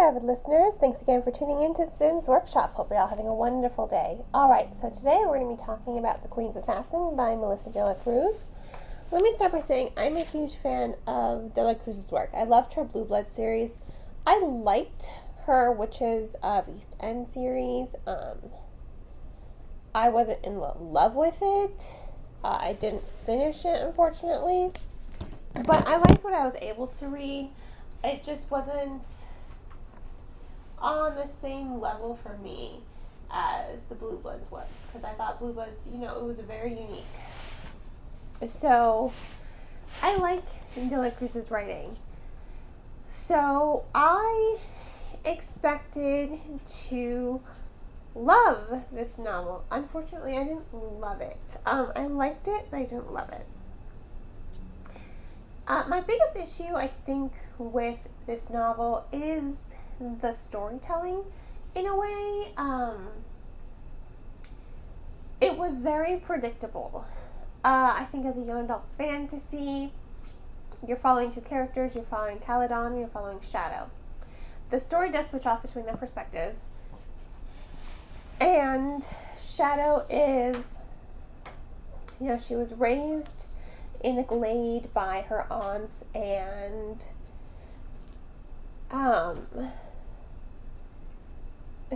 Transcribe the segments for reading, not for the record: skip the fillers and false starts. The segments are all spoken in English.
avid listeners. Thanks again for tuning in to Sin's Workshop. Hope you're all having a wonderful day. Alright, so today we're going to be talking about The Queen's Assassin by Melissa de la Cruz. Let me start by saying I'm a huge fan of de la Cruz's work. I loved her Blue Blood series. I liked her Witches of East End series. I wasn't in love with it. I didn't finish it, unfortunately. But I liked what I was able to read. It just wasn't on the same level for me as the Blue Bloods was. Because I thought Blue Bloods, it was very unique. So, I like de la Cruz's writing. So, I expected to love this novel. Unfortunately, I didn't love it. I liked it, but I didn't love it. My biggest issue, I think, with this novel is the storytelling. In a way, it was very predictable. I think as a young adult fantasy, you're following two characters. You're following Caledon and you're following Shadow. The story does switch off between their perspectives. And Shadow is, she was raised in a glade by her aunts, and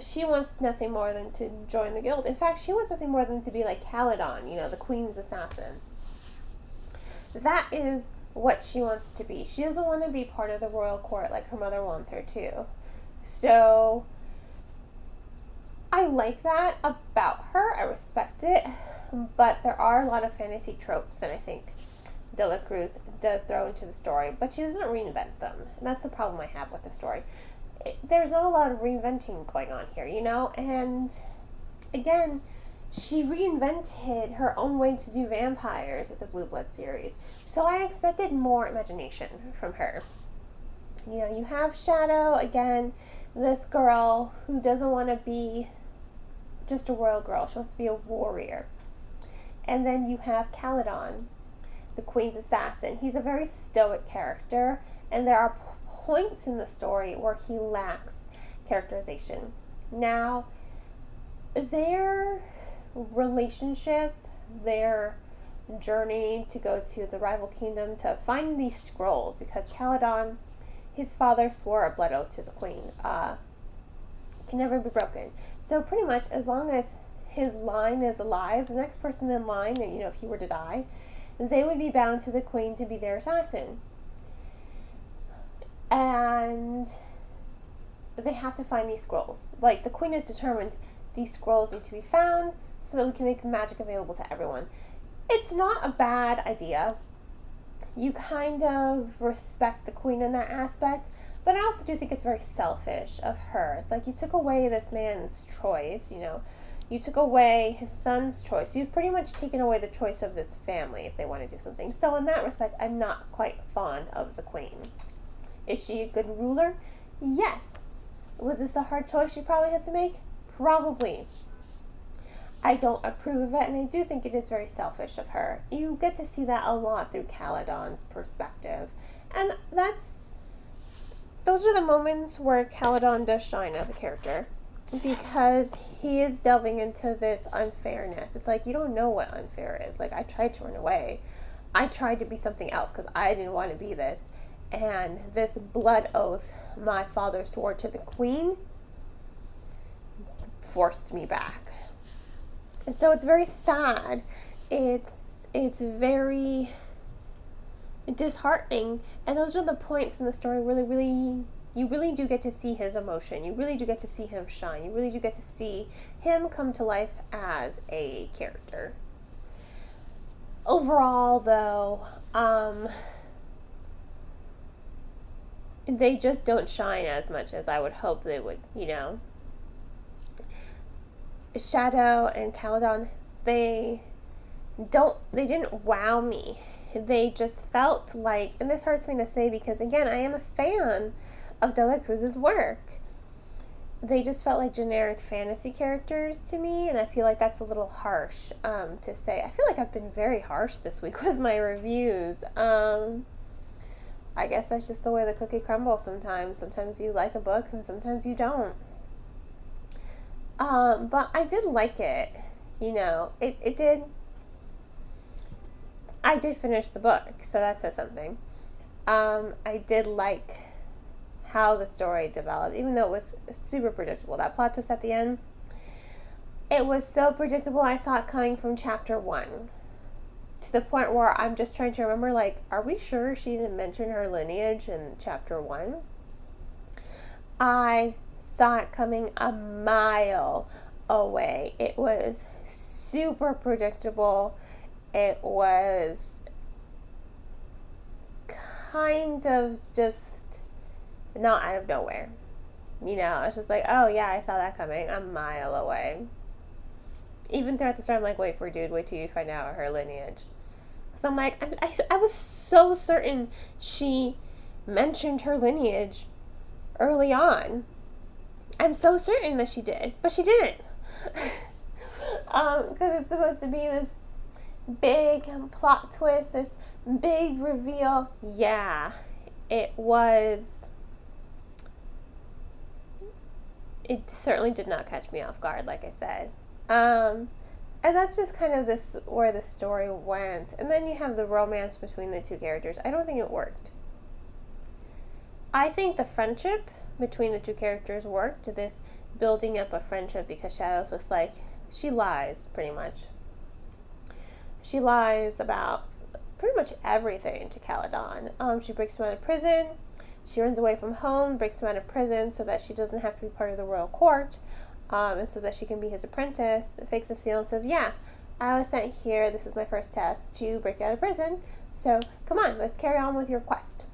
she wants nothing more than to join the guild. In fact, she wants nothing more than to be like Caledon, the Queen's assassin. That is what she wants to be. She doesn't want to be part of the royal court like her mother wants her to. So I like that about her. I respect it. But there are a lot of fantasy tropes that I think de la Cruz does throw into the story, but she doesn't reinvent them. And that's the problem I have with the story. There's not a lot of reinventing going on here, and again, she reinvented her own way to do vampires with the Blue Blood series. So I expected more imagination from her. You have Shadow, again, this girl who doesn't want to be just a royal girl. She wants to be a warrior. And then you have Caledon, the Queen's assassin. He's a very stoic character, and there are points in the story where he lacks characterization. Now, their relationship, their journey to go to the rival kingdom to find these scrolls, because Caledon, his father swore a blood oath to the Queen, can never be broken. So pretty much as long as his line is alive, the next person in line, if he were to die, they would be bound to the Queen to be their assassin. And they have to find these scrolls. Like, the Queen is determined these scrolls need to be found so that we can make magic available to everyone. It's not a bad idea. You kind of respect the Queen in that aspect, but I also do think it's very selfish of her. It's like you took away this man's choice, You took away his son's choice. You've pretty much taken away the choice of this family if they want to do something. So in that respect, I'm not quite fond of the Queen. Is she a good ruler? Yes. Was this a hard choice she probably had to make? Probably. I don't approve of it, and I do think it is very selfish of her. You get to see that a lot through Caledon's perspective. And those are the moments where Caledon does shine as a character, because he is delving into this unfairness. It's like, you don't know what unfair is. Like, I tried to run away. I tried to be something else because I didn't want to be this. And this blood oath my father swore to the Queen forced me back. And so it's very sad. It's very disheartening. And those are the points in the story where you really do get to see his emotion. You really do get to see him shine. You really do get to see him come to life as a character. Overall, though, they just don't shine as much as I would hope they would, Shadow and Caledon, they didn't wow me. They just felt like, and this hurts me to say because, again, I am a fan of de la Cruz's work. They just felt like generic fantasy characters to me, and I feel like that's a little harsh to say. I feel like I've been very harsh this week with my reviews. I guess that's just the way the cookie crumbles sometimes. Sometimes you like a book and sometimes you don't. But I did like it. It did. I did finish the book, so that says something. I did like how the story developed, even though it was super predictable. That plot twist at the end, it was so predictable. I saw it coming from chapter 1 to the point where I'm just trying to remember, like, are we sure she didn't mention her lineage in chapter 1? I saw it coming a mile away. It was super predictable. It was kind of just not out of nowhere. It's just like, oh yeah, I saw that coming a mile away. Even throughout the story, I'm like, wait till you find out her lineage. So I'm like, I was so certain she mentioned her lineage early on. I'm so certain that she did, but she didn't. Because it's supposed to be this big plot twist, this big reveal. Yeah, it was. It certainly did not catch me off guard, like I said. And that's just kind of where the story went. And then you have the romance between the two characters. I don't think it worked. I think the friendship between the two characters worked. This building up a friendship, because Shadow's just like, she lies, pretty much. She lies about pretty much everything to Caledon. She breaks him out of prison. She runs away from home, breaks him out of prison so that she doesn't have to be part of the royal court. And so that she can be his apprentice, fakes a seal and says, yeah, I was sent here, this is my first test, to break you out of prison, so come on, let's carry on with your quest.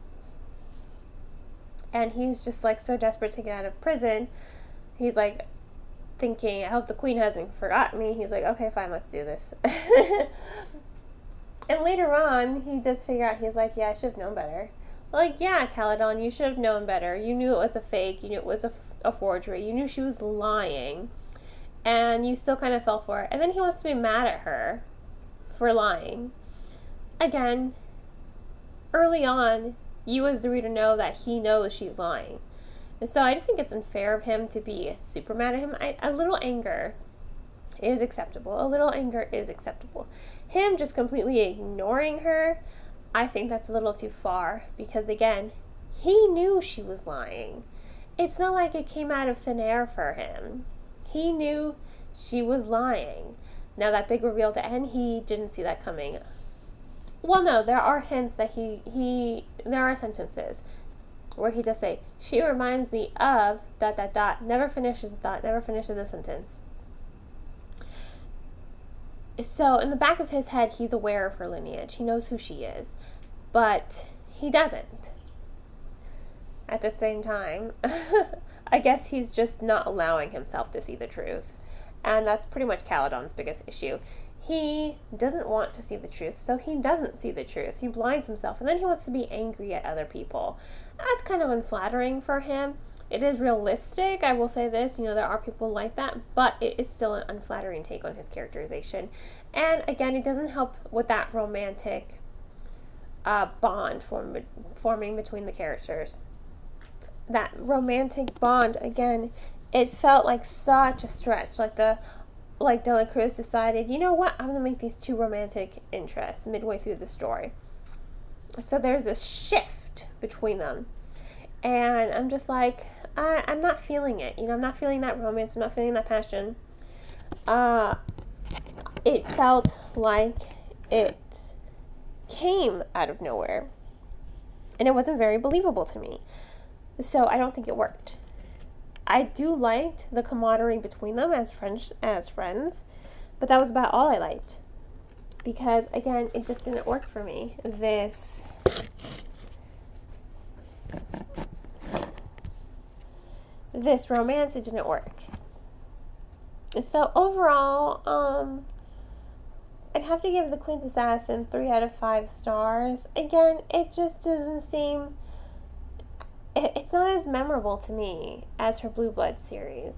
And he's just like so desperate to get out of prison, he's like thinking, I hope the queen hasn't forgotten me. He's like, okay, fine, let's do this. And later on, he does figure out, he's like, yeah, I should have known better. Like, yeah, Caledon, you should have known better. You knew it was a fake, you knew it was a forgery, you knew she was lying, and you still kind of fell for it. And then he wants to be mad at her for lying. Again, early on, you as the reader know that he knows she's lying. And so I think it's unfair of him to be super mad at him. A little anger is acceptable. A little anger is acceptable. Him just completely ignoring her, I think that's a little too far, because again, he knew she was lying. It's not like it came out of thin air for him. He knew she was lying. Now that big reveal at the end, he didn't see that coming. Well, no, there are hints that there are sentences where he does say, she reminds me of ... never finishes the thought, never finishes the sentence. So in the back of his head, he's aware of her lineage. He knows who she is. But he doesn't. At the same time, I guess he's just not allowing himself to see the truth. And that's pretty much Caledon's biggest issue. He doesn't want to see the truth, so he doesn't see the truth. He blinds himself, and then he wants to be angry at other people. That's kind of unflattering for him. It is realistic, I will say this, there are people like that, but it is still an unflattering take on his characterization. And again, it doesn't help with that romantic bond forming between the characters. That romantic bond, again, it felt like such a stretch. Like Dela Cruz decided, you know what, I'm going to make these two romantic interests midway through the story. So there's this shift between them. And I'm just like, I'm not feeling it. I'm not feeling that romance. I'm not feeling that passion. It felt like it came out of nowhere. And it wasn't very believable to me. So I don't think it worked. I do liked the camaraderie between them as friends, but that was about all I liked. Because, again, it just didn't work for me. This romance, it didn't work. So overall, I'd have to give The Queen's Assassin 3 out of 5 stars. Again, it just doesn't seem... It's not as memorable to me as her Blue Blood series.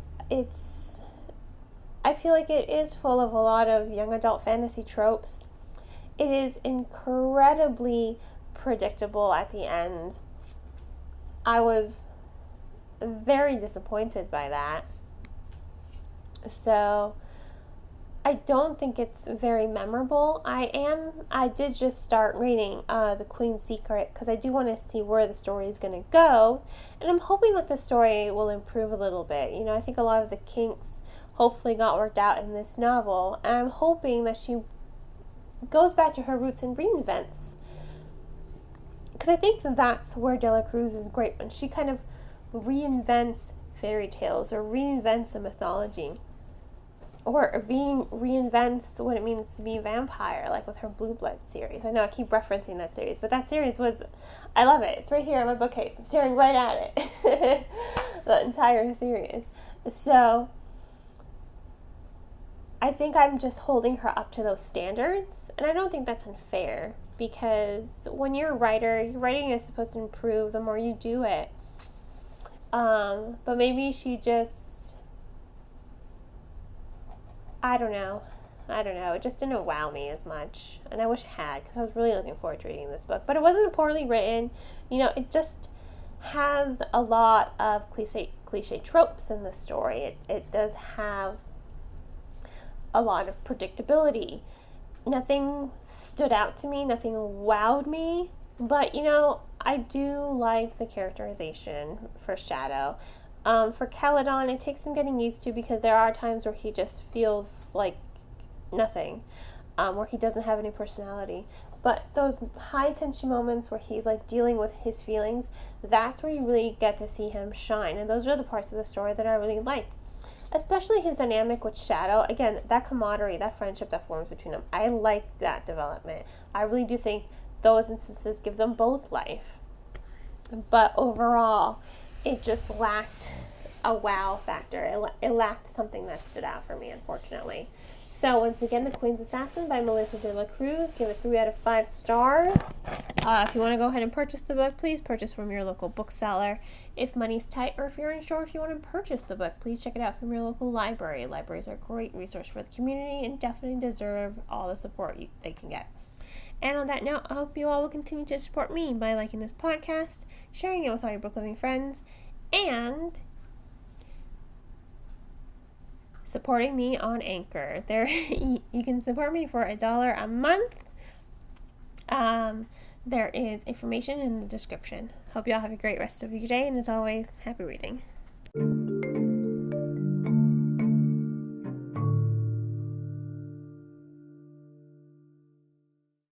I feel like it is full of a lot of young adult fantasy tropes. It is incredibly predictable at the end. I was very disappointed by that. So I don't think it's very memorable. I did just start reading The Queen's Secret because I do want to see where the story is going to go, and I'm hoping that the story will improve a little bit. You know, I think a lot of the kinks hopefully got worked out in this novel, and I'm hoping that she goes back to her roots and reinvents, because I think that's where Dela Cruz is great, when she kind of reinvents fairy tales or reinvents a mythology, or reinvents what it means to be a vampire, like with her Blue Blood series. I know I keep referencing that series, but that series was, I love it. It's right here on my bookcase. I'm staring right at it. The entire series. So I think I'm just holding her up to those standards, and I don't think that's unfair, because when you're a writer, your writing is supposed to improve the more you do it. But maybe she just, I don't know. It just didn't wow me as much, and I wish it had, because I was really looking forward to reading this book. But it wasn't poorly written. You know, it just has a lot of cliche tropes in the story. It does have a lot of predictability. Nothing stood out to me. Nothing wowed me. But, you know, I do like the characterization for Shadow. For Caledon, it takes some getting used to, because there are times where he just feels like nothing, where he doesn't have any personality. But those high tension moments where he's like dealing with his feelings, that's where you really get to see him shine. And those are the parts of the story that I really liked. Especially his dynamic with Shadow. Again, that camaraderie, that friendship that forms between them. I like that development. I really do think those instances give them both life. But overall, it just lacked a wow factor. It lacked something that stood out for me, unfortunately. So once again, The Queen's Assassin by Melissa de la Cruz. Give it 3 out of 5 stars. If you want to go ahead and purchase the book, please purchase from your local bookseller. If money's tight, or if you're unsure if you want to purchase the book, please check it out from your local library. Libraries are a great resource for the community and definitely deserve all the support they can get. And on that note, I hope you all will continue to support me by liking this podcast, sharing it with all your book-loving friends, and supporting me on Anchor. There, you can support me for $1 a month. There is information in the description. Hope you all have a great rest of your day, and as always, happy reading.